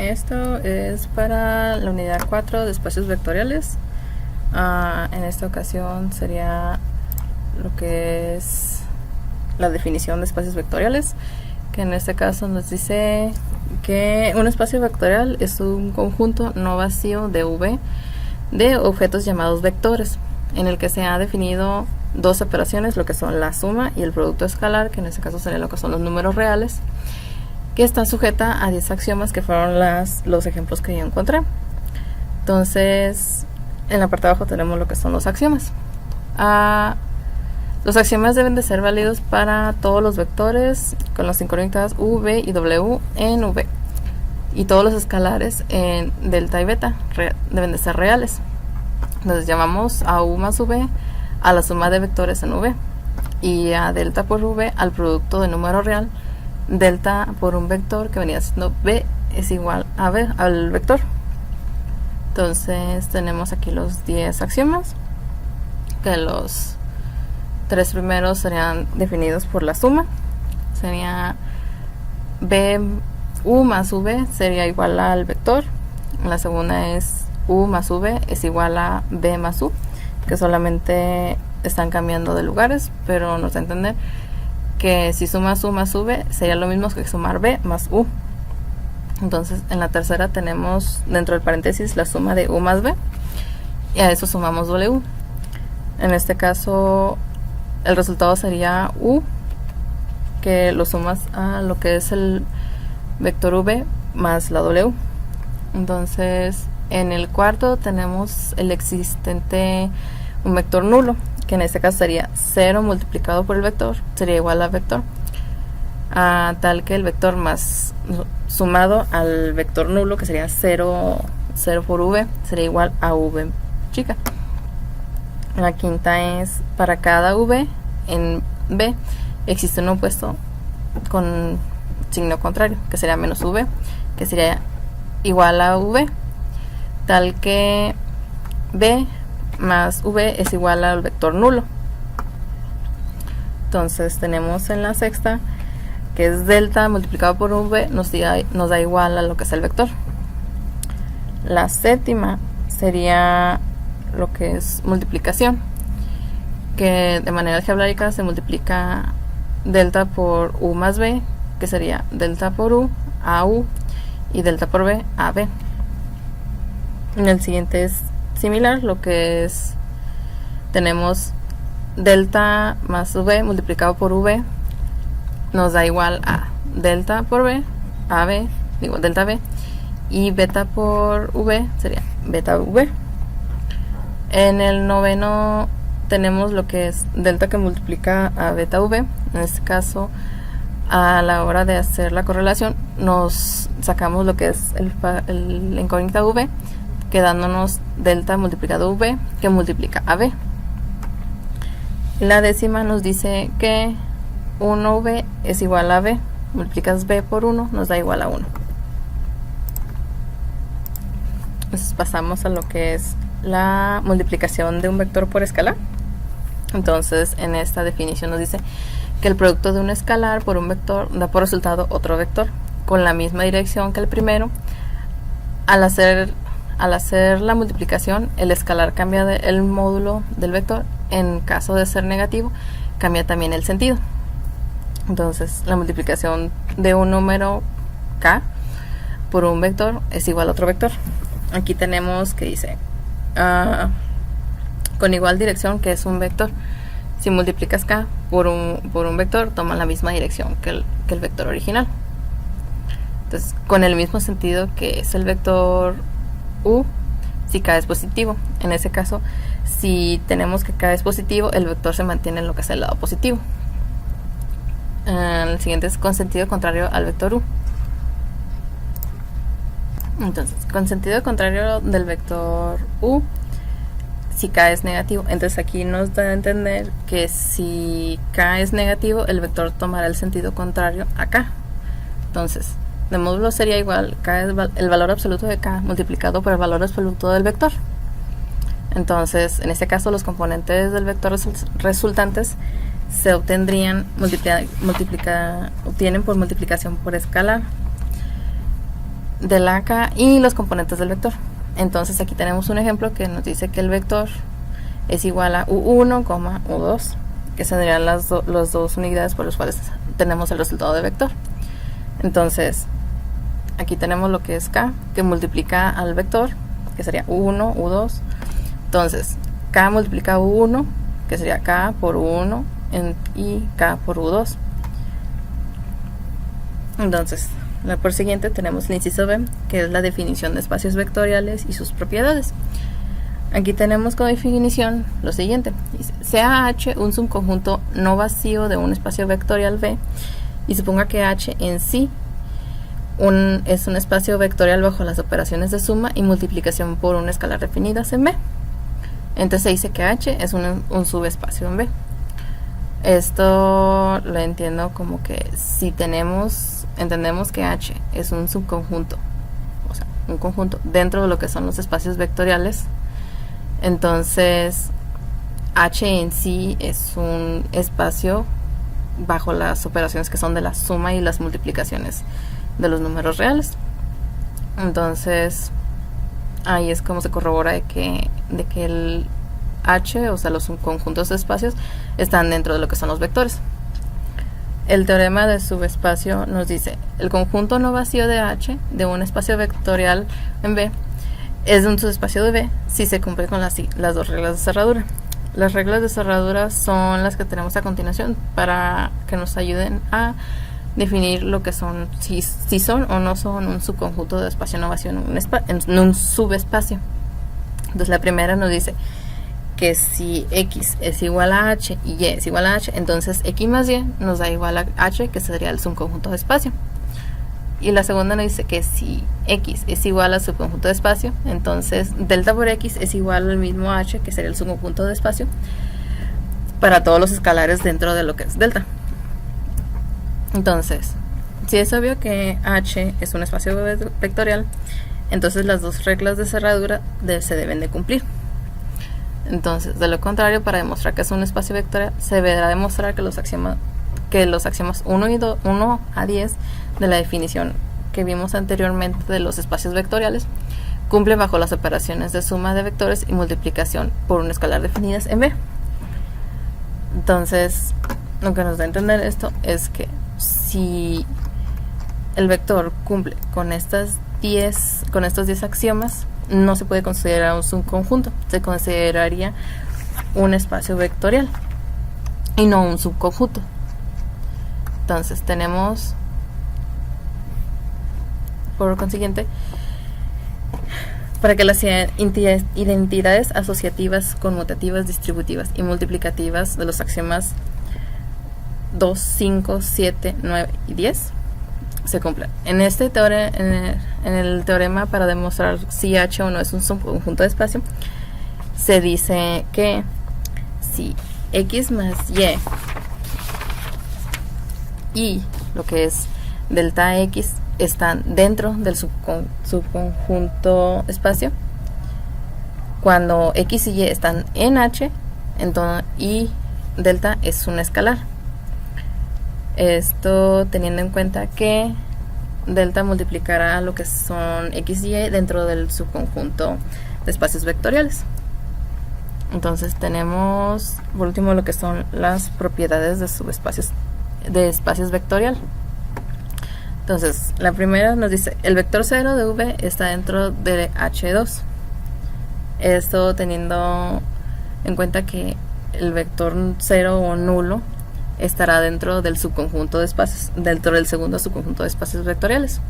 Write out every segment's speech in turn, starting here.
Esto es para la unidad 4 de espacios vectoriales. En esta ocasión sería lo que es la definición de espacios vectoriales, que en este caso nos dice que un espacio vectorial es un conjunto no vacío de V de objetos llamados vectores, en el que se ha definido dos operaciones, lo que son la suma y el producto escalar, que en este caso serían lo que son los números reales, que está sujeta a 10 axiomas, que fueron los ejemplos que yo encontré. Entonces, en la parte de abajo tenemos lo que son los axiomas. Los axiomas deben de ser válidos para todos los vectores con las incógnitas v y w en v, y todos los escalares en delta y beta deben de ser reales. Entonces llamamos a u más v a la suma de vectores en v, y a delta por v al producto de número real. Delta por un vector que venía siendo b es igual a v al vector. Entonces tenemos aquí los 10 axiomas, que los 3 primeros serían definidos por la suma. Sería b u más v sería igual al vector. La segunda es u más v es igual a b más u, que solamente están cambiando de lugares, pero nos da a entender que si sumas u más v sería lo mismo que sumar b más u. Entonces en la tercera tenemos dentro del paréntesis la suma de u más b, y a eso sumamos w. En este caso el resultado sería u, que lo sumas a lo que es el vector v más la w. Entonces en el cuarto tenemos el existente un vector nulo, que en este caso sería 0 multiplicado por el vector, sería igual a vector, tal que el vector más sumado al vector nulo, que sería 0 por v, sería igual a v chica. La quinta es para cada v en b existe un opuesto con signo contrario, que sería menos v, que sería igual a v, tal que b más v es igual al vector nulo. Entonces tenemos en la sexta que es delta multiplicado por v nos da igual a lo que es el vector. La séptima sería lo que es multiplicación, que de manera algebraica se multiplica delta por u más b, que sería delta por u a u, y delta por b a b. En el siguiente es similar, lo que es tenemos delta más v multiplicado por v nos da igual a delta por b a b, digo delta b, y beta por v sería beta v. En el noveno tenemos lo que es delta que multiplica a beta v. En este caso, a la hora de hacer la correlación nos sacamos lo que es el incógnita v, quedándonos delta multiplicado v, que multiplica a b. La décima nos dice que 1v es igual a b, multiplicas b por 1 nos da igual a 1. Entonces pasamos a lo que es la multiplicación de un vector por escalar. Entonces en esta definición nos dice que el producto de un escalar por un vector da por resultado otro vector con la misma dirección que el primero. Al hacer la multiplicación, el escalar cambia el módulo del vector. En caso de ser negativo, cambia también el sentido. Entonces la multiplicación de un número k por un vector es igual a otro vector. Aquí tenemos que dice con igual dirección, que es un vector. Si multiplicas k por un vector, toma la misma dirección que el vector original. Entonces con el mismo sentido que es el vector u si k es positivo. En ese caso, si tenemos que k es positivo, el vector se mantiene en lo que es el lado positivo. El siguiente es con sentido contrario al vector u. Entonces, con sentido contrario del vector u, si k es negativo. Entonces aquí nos da a entender que si k es negativo, el vector tomará el sentido contrario a k. Entonces, de módulo sería igual, k es el valor absoluto de k multiplicado por el valor absoluto del vector. Entonces, en este caso, los componentes del vector resultantes se obtienen por multiplicación por escalar. de la K y los componentes del vector. Entonces aquí tenemos un ejemplo que nos dice que el vector es igual a U1, U2, que serían las dos unidades por las cuales tenemos el resultado de vector. Entonces aquí tenemos lo que es K, que multiplica al vector, que sería U1, U2. Entonces K multiplica U1, que sería K por U1 y K por U2. Entonces, por siguiente tenemos el inciso B, que es la definición de espacios vectoriales y sus propiedades. Aquí tenemos como definición lo siguiente: sea H un subconjunto no vacío de un espacio vectorial V y suponga que H en sí es un espacio vectorial bajo las operaciones de suma y multiplicación por una escalar definidas en V. Entonces se dice que H es un subespacio en V. Esto lo entiendo como que si entendemos que H es un subconjunto, o sea, un conjunto dentro de lo que son los espacios vectoriales, entonces H en sí es un espacio bajo las operaciones que son de la suma y las multiplicaciones de los números reales. Entonces ahí es como se corrobora de que el H, o sea, los conjuntos de espacios, están dentro de lo que son los vectores. El teorema de subespacio nos dice: el conjunto no vacío de H de un espacio vectorial en V es un subespacio de V si se cumple con las dos reglas de cerradura. Las reglas de cerradura son las que tenemos a continuación para que nos ayuden a definir lo que son, si son o no son un subconjunto de espacio no vacío en un subespacio. Entonces la primera nos dice que si X es igual a H y Y es igual a H, entonces X más Y nos da igual a H, que sería el subconjunto de espacio. Y la segunda nos dice que si X es igual al subconjunto de espacio, entonces delta por X es igual al mismo H, que sería el subconjunto de espacio, para todos los escalares dentro de lo que es delta. Entonces, si es obvio que H es un espacio vectorial, entonces las dos reglas de cerradura se deben de cumplir. Entonces, de lo contrario, para demostrar que es un espacio vectorial, se deberá demostrar que los axiomas 1 a 10 de la definición que vimos anteriormente de los espacios vectoriales cumplen bajo las operaciones de suma de vectores y multiplicación por un escalar definidas en V. Entonces, lo que nos da a entender esto es que si el vector cumple con estos 10 axiomas, no se puede considerar un subconjunto, se consideraría un espacio vectorial y no un subconjunto. Entonces tenemos, por consiguiente, para que las identidades asociativas, conmutativas, distributivas y multiplicativas de los axiomas 2, 5, 7, 9 y 10 se cumplan. En el teorema para demostrar si H o no es un subconjunto de espacio, se dice que si X más Y lo que es delta X están dentro del subconjunto espacio, cuando X y Y están en H, entonces y delta es un escalar. Esto teniendo en cuenta que delta multiplicará lo que son X y Y dentro del subconjunto de espacios vectoriales. Entonces tenemos por último lo que son las propiedades de subespacios de espacios vectorial. Entonces la primera nos dice: el vector 0 de V está dentro de H2. Esto teniendo en cuenta que el vector 0 o nulo estará dentro del subconjunto de espacios, dentro del segundo subconjunto de espacios vectoriales.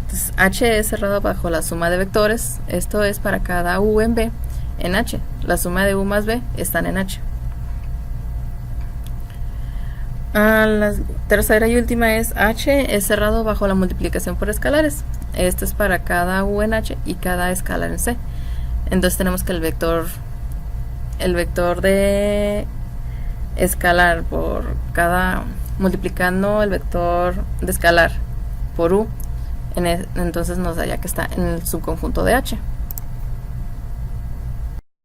Entonces H es cerrado bajo la suma de vectores. Esto es para cada U en V en H. La suma de U más V están en H. La tercera y última es H es cerrado bajo la multiplicación por escalares. Esto es para cada U en H y cada escalar en C. Entonces tenemos que el vector de escalar por cada, multiplicando el vector de escalar por U, entonces nos daría que está en el subconjunto de H.